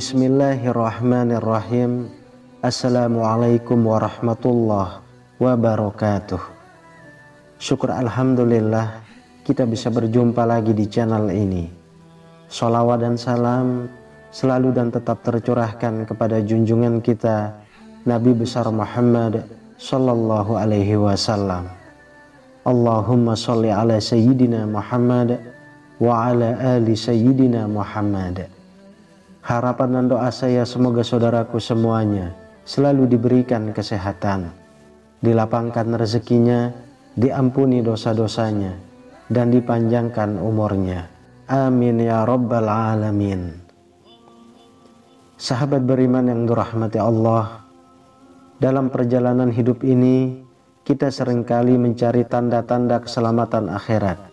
Bismillahirrahmanirrahim. Assalamualaikum warahmatullahi wabarakatuh. Syukur alhamdulillah kita bisa berjumpa lagi di channel ini. Sholawat dan salam selalu dan tetap tercurahkan kepada junjungan kita Nabi besar Muhammad sallallahu alaihi wasallam. Allahumma sholli ala sayyidina Muhammad wa ala ali sayyidina Muhammad. Harapan dan doa saya semoga saudaraku semuanya selalu diberikan kesehatan, dilapangkan rezekinya, diampuni dosa-dosanya, dan dipanjangkan umurnya. Amin ya rabbal alamin. Sahabat beriman yang dirahmati Allah, dalam perjalanan hidup ini kita seringkali mencari tanda-tanda keselamatan akhirat.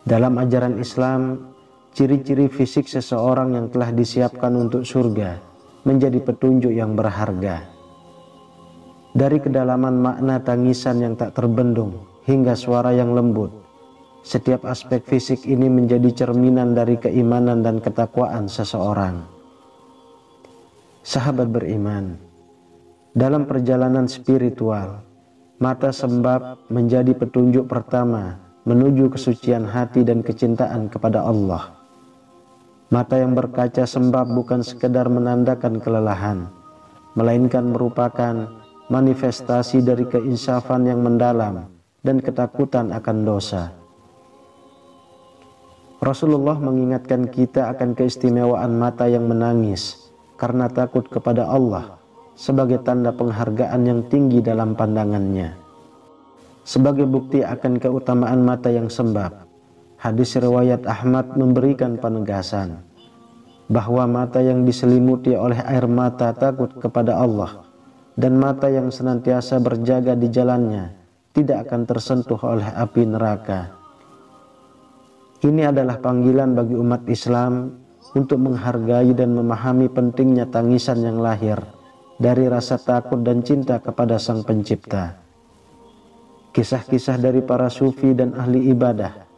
Dalam ajaran Islam, ciri-ciri fisik seseorang yang telah disiapkan untuk surga menjadi petunjuk yang berharga. Dari kedalaman makna tangisan yang tak terbendung hingga suara yang lembut, setiap aspek fisik ini menjadi cerminan dari keimanan dan ketakwaan seseorang. Sahabat beriman, dalam perjalanan spiritual, mata sembab menjadi petunjuk pertama menuju kesucian hati dan kecintaan kepada Allah. Mata yang berkaca sembab bukan sekedar menandakan kelelahan, melainkan merupakan manifestasi dari keinsafan yang mendalam dan ketakutan akan dosa. Rasulullah mengingatkan kita akan keistimewaan mata yang menangis karena takut kepada Allah sebagai tanda penghargaan yang tinggi dalam pandangannya. Sebagai bukti akan keutamaan mata yang sembab, hadis riwayat Ahmad memberikan penegasan bahwa mata yang diselimuti oleh air mata takut kepada Allah dan mata yang senantiasa berjaga di jalannya tidak akan tersentuh oleh api neraka. Ini adalah panggilan bagi umat Islam untuk menghargai dan memahami pentingnya tangisan yang lahir dari rasa takut dan cinta kepada Sang Pencipta. Kisah-kisah dari para sufi dan ahli ibadah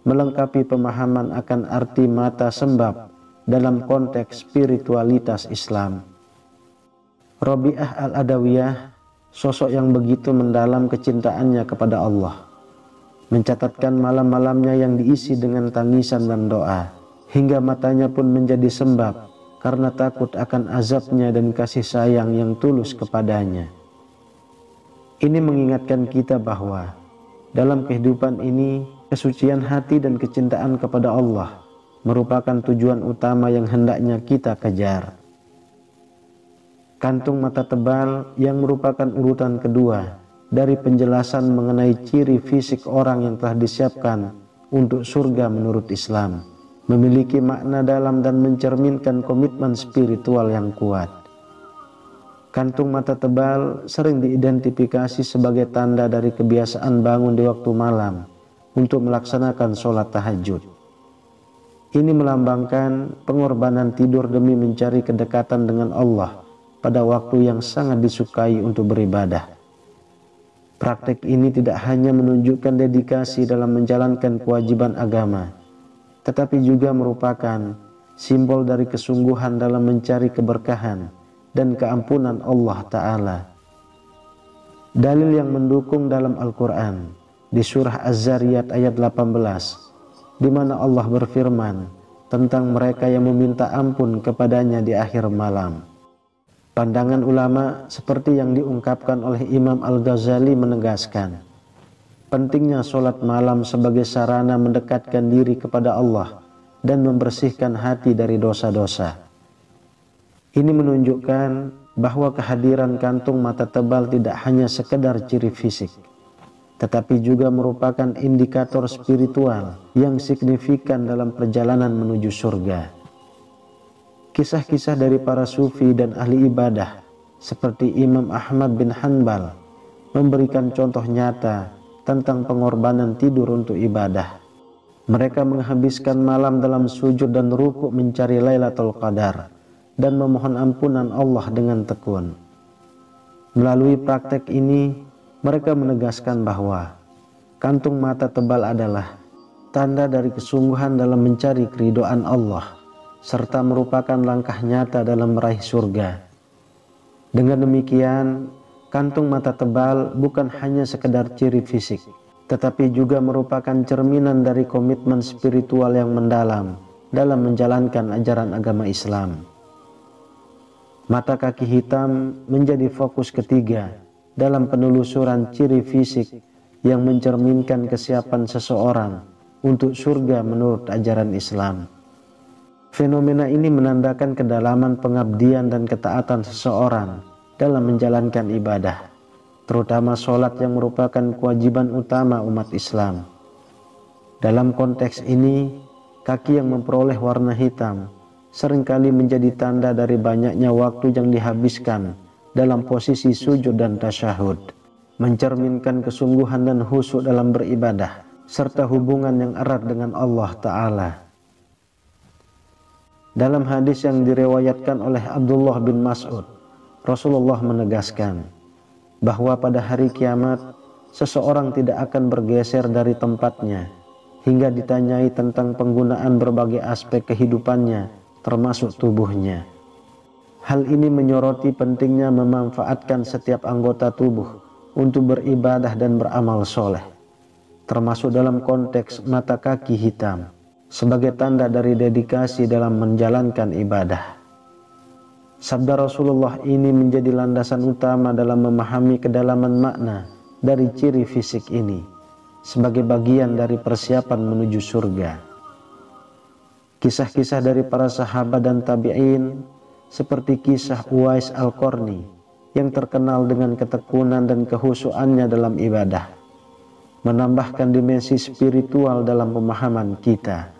melengkapi pemahaman akan arti mata sembab dalam konteks spiritualitas Islam. Rabi'ah al-Adawiyah, sosok yang begitu mendalam kecintaannya kepada Allah, mencatatkan malam-malamnya yang diisi dengan tangisan dan doa, hingga matanya pun menjadi sembab karena takut akan azabnya dan kasih sayang yang tulus kepadanya. Ini mengingatkan kita bahwa dalam kehidupan ini, kesucian hati dan kecintaan kepada Allah merupakan tujuan utama yang hendaknya kita kejar. Kantung mata tebal yang merupakan urutan kedua dari penjelasan mengenai ciri fisik orang yang telah disiapkan untuk surga menurut Islam, memiliki makna dalam dan mencerminkan komitmen spiritual yang kuat. Kantung mata tebal sering diidentifikasi sebagai tanda dari kebiasaan bangun di waktu malam untuk melaksanakan sholat tahajud. Ini melambangkan pengorbanan tidur demi mencari kedekatan dengan Allah pada waktu yang sangat disukai untuk beribadah. Praktek ini tidak hanya menunjukkan dedikasi dalam menjalankan kewajiban agama, tetapi juga merupakan simbol dari kesungguhan dalam mencari keberkahan dan keampunan Allah Ta'ala. Dalil yang mendukung dalam Al-Quran di surah Az-Zariyat ayat 18, di mana Allah berfirman tentang mereka yang meminta ampun kepadanya di akhir malam. Pandangan ulama seperti yang diungkapkan oleh Imam Al-Ghazali menegaskan pentingnya sholat malam sebagai sarana mendekatkan diri kepada Allah dan membersihkan hati dari dosa-dosa. Ini menunjukkan bahwa kehadiran kantung mata tebal tidak hanya sekedar ciri fisik, tetapi juga merupakan indikator spiritual yang signifikan dalam perjalanan menuju surga. Kisah-kisah dari para sufi dan ahli ibadah seperti Imam Ahmad bin Hanbal memberikan contoh nyata tentang pengorbanan tidur untuk ibadah. Mereka menghabiskan malam dalam sujud dan rukuk mencari Lailatul Qadar dan memohon ampunan Allah dengan tekun. Melalui praktek ini, mereka menegaskan bahwa kantung mata tebal adalah tanda dari kesungguhan dalam mencari keridhaan Allah serta merupakan langkah nyata dalam meraih surga. Dengan demikian, kantung mata tebal bukan hanya sekedar ciri fisik, tetapi juga merupakan cerminan dari komitmen spiritual yang mendalam dalam menjalankan ajaran agama Islam. Mata kaki hitam menjadi fokus ketiga dalam penelusuran ciri fisik yang mencerminkan kesiapan seseorang untuk surga menurut ajaran Islam. Fenomena ini menandakan kedalaman pengabdian dan ketaatan seseorang dalam menjalankan ibadah, terutama sholat yang merupakan kewajiban utama umat Islam. Dalam konteks ini, kaki yang memperoleh warna hitam seringkali menjadi tanda dari banyaknya waktu yang dihabiskan dalam posisi sujud dan tasyahud, mencerminkan kesungguhan dan khusyuk dalam beribadah, serta hubungan yang erat dengan Allah Ta'ala. Dalam hadis yang diriwayatkan oleh Abdullah bin Mas'ud, Rasulullah menegaskan bahwa pada hari kiamat seseorang tidak akan bergeser dari tempatnya hingga ditanyai tentang penggunaan berbagai aspek kehidupannya termasuk tubuhnya. Hal ini menyoroti pentingnya memanfaatkan setiap anggota tubuh untuk beribadah dan beramal soleh, termasuk dalam konteks mata kaki hitam sebagai tanda dari dedikasi dalam menjalankan ibadah. Sabda Rasulullah ini menjadi landasan utama dalam memahami kedalaman makna dari ciri fisik ini sebagai bagian dari persiapan menuju surga. Kisah-kisah dari para sahabat dan tabi'in seperti kisah Uwais Al-Qarni yang terkenal dengan ketekunan dan kehusuannya dalam ibadah menambahkan dimensi spiritual dalam pemahaman kita.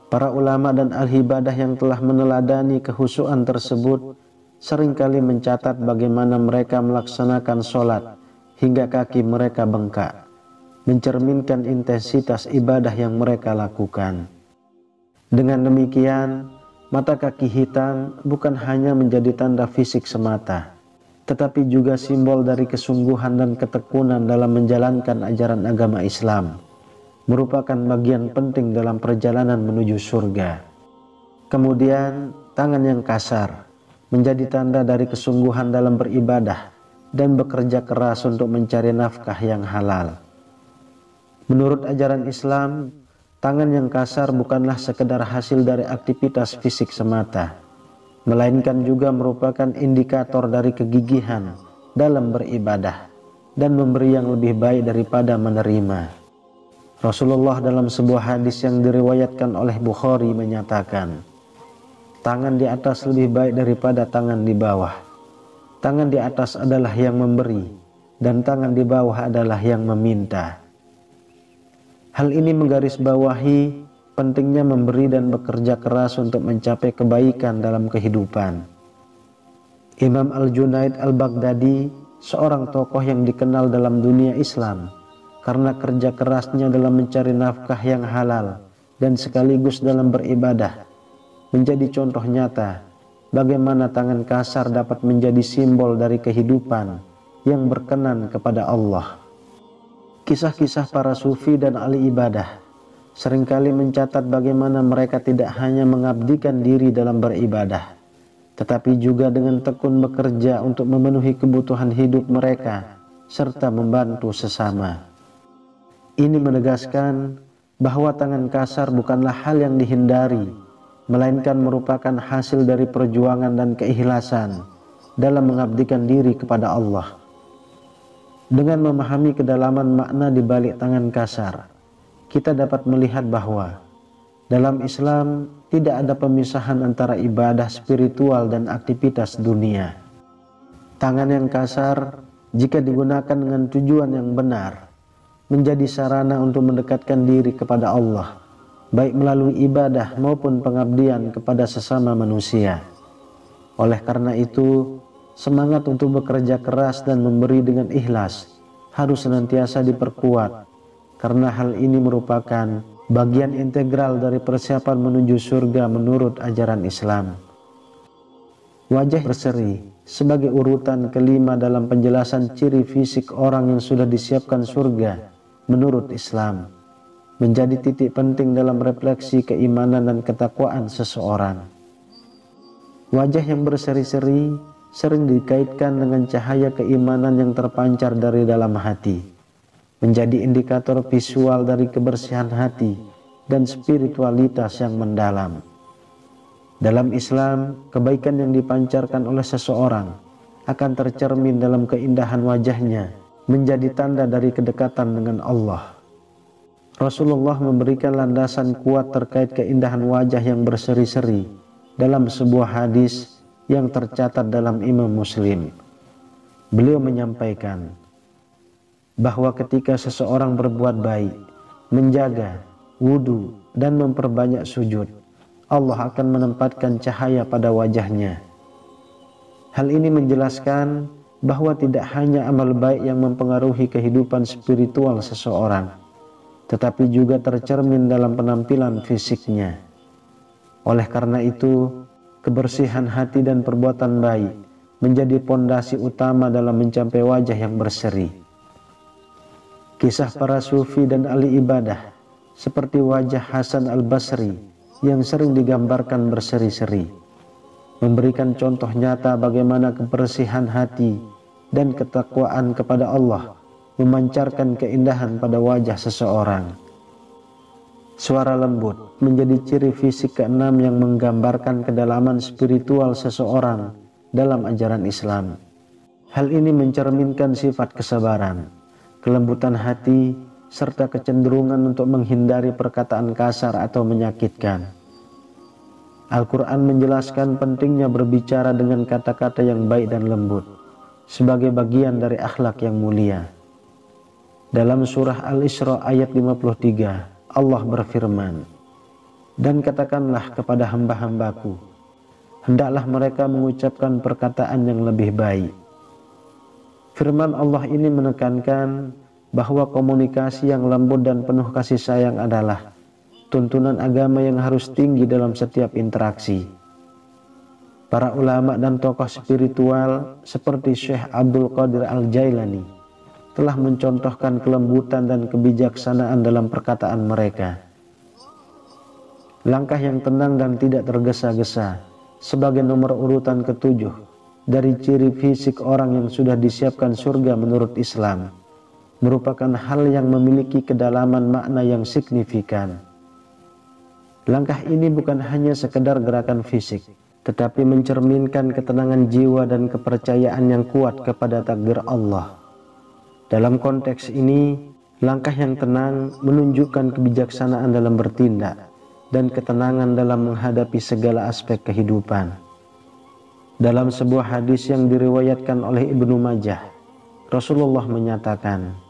Para ulama dan ahli ibadah yang telah meneladani kehusuan tersebut seringkali mencatat bagaimana mereka melaksanakan sholat hingga kaki mereka bengkak, mencerminkan intensitas ibadah yang mereka lakukan. Dengan demikian, mata kaki hitam bukan hanya menjadi tanda fisik semata, tetapi juga simbol dari kesungguhan dan ketekunan dalam menjalankan ajaran agama Islam, merupakan bagian penting dalam perjalanan menuju surga. Kemudian, tangan yang kasar menjadi tanda dari kesungguhan dalam beribadah dan bekerja keras untuk mencari nafkah yang halal. Menurut ajaran Islam, tangan yang kasar bukanlah sekedar hasil dari aktivitas fisik semata, melainkan juga merupakan indikator dari kegigihan dalam beribadah dan memberi yang lebih baik daripada menerima. Rasulullah dalam sebuah hadis yang diriwayatkan oleh Bukhari menyatakan, tangan di atas lebih baik daripada tangan di bawah. Tangan di atas adalah yang memberi, dan tangan di bawah adalah yang meminta. Hal ini menggarisbawahi pentingnya memberi dan bekerja keras untuk mencapai kebaikan dalam kehidupan. Imam Al-Junaid Al-Baghdadi, seorang tokoh yang dikenal dalam dunia Islam karena kerja kerasnya dalam mencari nafkah yang halal dan sekaligus dalam beribadah, menjadi contoh nyata bagaimana tangan kasar dapat menjadi simbol dari kehidupan yang berkenan kepada Allah. Kisah-kisah para sufi dan ahli ibadah seringkali mencatat bagaimana mereka tidak hanya mengabdikan diri dalam beribadah, tetapi juga dengan tekun bekerja untuk memenuhi kebutuhan hidup mereka serta membantu sesama. Ini menegaskan bahwa tangan kasar bukanlah hal yang dihindari, melainkan merupakan hasil dari perjuangan dan keikhlasan dalam mengabdikan diri kepada Allah. Dengan memahami kedalaman makna di balik tangan kasar, kita dapat melihat bahwa dalam Islam tidak ada pemisahan antara ibadah spiritual dan aktivitas dunia. Tangan yang kasar, jika digunakan dengan tujuan yang benar, menjadi sarana untuk mendekatkan diri kepada Allah, baik melalui ibadah maupun pengabdian kepada sesama manusia. Oleh karena itu, semangat untuk bekerja keras dan memberi dengan ikhlas harus senantiasa diperkuat, karena hal ini merupakan bagian integral dari persiapan menuju surga menurut ajaran Islam. Wajah berseri sebagai urutan kelima dalam penjelasan ciri fisik orang yang sudah disiapkan surga menurut Islam. menjadi titik penting dalam refleksi keimanan dan ketakwaan seseorang. Wajah yang berseri-seri sering dikaitkan dengan cahaya keimanan yang terpancar dari dalam hati, menjadi indikator visual dari kebersihan hati dan spiritualitas yang mendalam. Dalam Islam, kebaikan yang dipancarkan oleh seseorang akan tercermin dalam keindahan wajahnya, menjadi tanda dari kedekatan dengan Allah. Rasulullah memberikan landasan kuat terkait keindahan wajah yang berseri-seri dalam sebuah hadis yang tercatat dalam Imam Muslim. Beliau menyampaikan bahwa ketika seseorang berbuat baik, menjaga wudu dan memperbanyak sujud, Allah akan menempatkan cahaya pada wajahnya. Hal ini menjelaskan bahwa tidak hanya amal baik yang mempengaruhi kehidupan spiritual seseorang, tetapi juga tercermin dalam penampilan fisiknya. Oleh karena itu, kebersihan hati dan perbuatan baik menjadi pondasi utama dalam mencapai wajah yang berseri. Kisah para sufi dan ahli ibadah seperti wajah Hasan al-Basri yang sering digambarkan berseri-seri, memberikan contoh nyata bagaimana kebersihan hati dan ketakwaan kepada Allah memancarkan keindahan pada wajah seseorang. Suara lembut menjadi ciri fisik keenam yang menggambarkan kedalaman spiritual seseorang dalam ajaran Islam. Hal ini mencerminkan sifat kesabaran, kelembutan hati, serta kecenderungan untuk menghindari perkataan kasar atau menyakitkan. Al-Quran menjelaskan pentingnya berbicara dengan kata-kata yang baik dan lembut sebagai bagian dari akhlak yang mulia. Dalam surah Al-Isra ayat 53, Allah berfirman, "Dan katakanlah kepada hamba-hambaku, hendaklah mereka mengucapkan perkataan yang lebih baik." Firman Allah ini menekankan bahwa komunikasi yang lembut dan penuh kasih sayang adalah tuntunan agama yang harus tinggi dalam setiap interaksi. Para ulama dan tokoh spiritual seperti Syekh Abdul Qadir Al-Jailani telah mencontohkan kelembutan dan kebijaksanaan dalam perkataan mereka. Langkah yang tenang dan tidak tergesa-gesa sebagai nomor urutan ketujuh dari ciri fisik orang yang sudah disiapkan surga menurut Islam merupakan hal yang memiliki kedalaman makna yang signifikan. Langkah ini bukan hanya sekedar gerakan fisik, tetapi mencerminkan ketenangan jiwa dan kepercayaan yang kuat kepada takdir Allah. Dalam konteks ini, langkah yang tenang menunjukkan kebijaksanaan dalam bertindak dan ketenangan dalam menghadapi segala aspek kehidupan. Dalam sebuah hadis yang diriwayatkan oleh Ibnu Majah, Rasulullah menyatakan,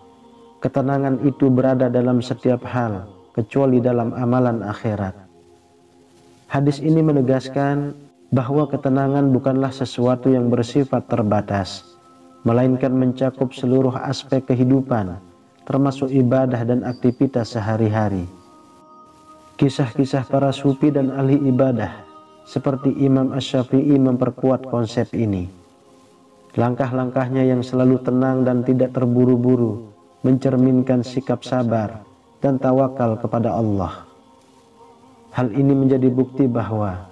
ketenangan itu berada dalam setiap hal kecuali dalam amalan akhirat. Hadis ini menegaskan bahwa ketenangan bukanlah sesuatu yang bersifat terbatas, melainkan mencakup seluruh aspek kehidupan, termasuk ibadah dan aktivitas sehari-hari. Kisah-kisah para sufi dan ahli ibadah seperti Imam Asy-Syafi'i memperkuat konsep ini. Langkah-langkahnya yang selalu tenang dan tidak terburu-buru mencerminkan sikap sabar dan tawakal kepada Allah. Hal ini menjadi bukti bahwa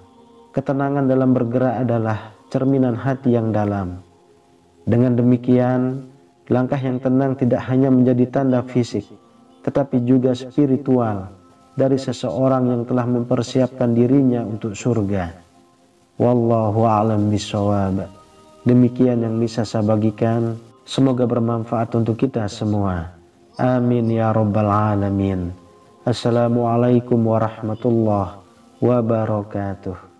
ketenangan dalam bergerak adalah cerminan hati yang dalam. Dengan demikian, langkah yang tenang tidak hanya menjadi tanda fisik, tetapi juga spiritual dari seseorang yang telah mempersiapkan dirinya untuk surga. Wallahu a'lam bishawab. Demikian yang bisa saya bagikan. Semoga bermanfaat untuk kita semua. Amin ya rabbal alamin. Assalamualaikum warahmatullahi wabarakatuh.